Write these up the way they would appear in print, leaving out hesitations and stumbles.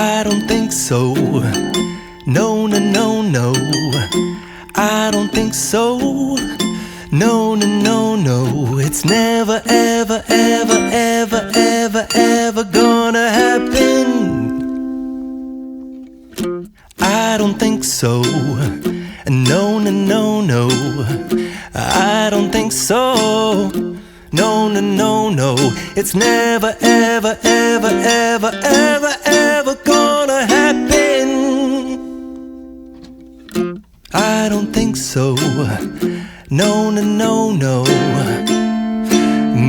I don't think so. No, no, no, no. I don't think so. No, no, no, no. It's never, ever, ever, ever, ever, ever gonna happen. I don't think so. No, no, no, no. I don't think so. No, no, no, no. It's never, ever, ever, ever, ever, ever gonna happen. I don't think so. No, no, no, no.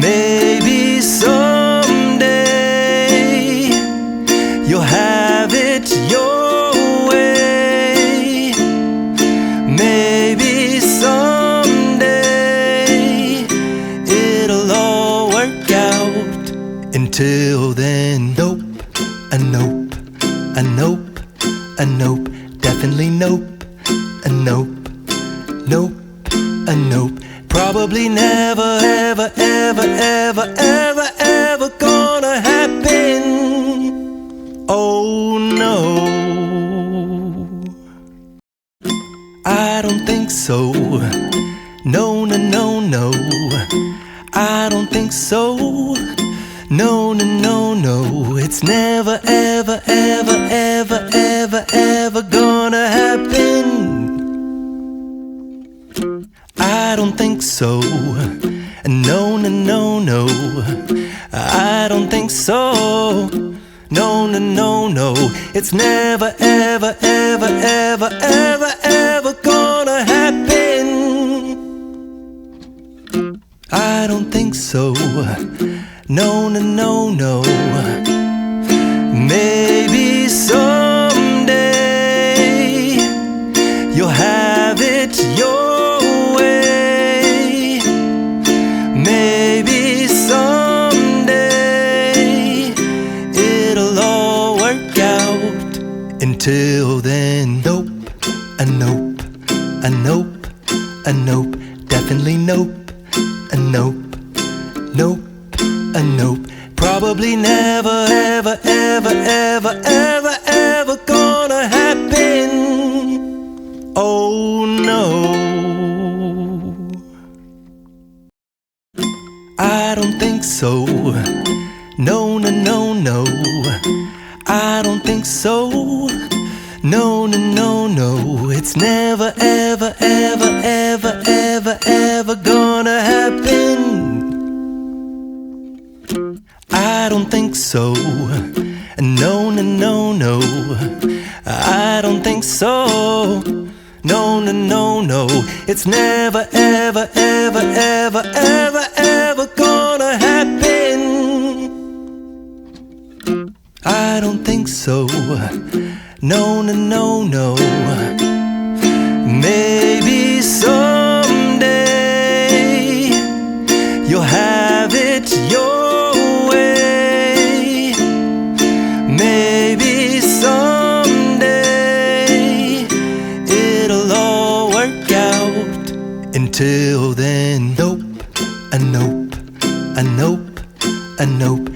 Maybe someday you'll have it your way. Maybe someday it'll all work out. Until then, nope, a nope, a nope, a nope, definitely nope, a nope, nope, a nope. Probably never, ever, ever, ever, ever, ever gonna happen. Oh no, I don't think so. No, no, no, no. I don't think so. No, no, no, no. It's never, ever, ever, ever, ever, ever gonna happen. I don't think so. No, no, no, no. I don't think so. No, no, no, no. It's never, ever, ever, ever, ever, ever gonna happen. I don't think so. No, no, no, no. Maybe someday you'll have it your way. Maybe someday it'll all work out. Until then, nope, a nope, a nope, a nope, definitely nope, a nope, nope, a nope. Probably never, ever, ever, ever, ever, ever gonna happen. Oh no, I don't think so. No, no, no, no. I don't think so. No, no, no, no. It's never, ever, ever, ever, ever, ever gonna happen. I don't think so. No, no, no, no. I don't think so. No, no, no, no. It's never, ever, ever, ever, ever, ever gonna happen. I don't think so. No, no, no, no. Maybe someday you'll have it your way. Maybe someday it'll all work out. Until then, nope, a nope, a nope, a nope,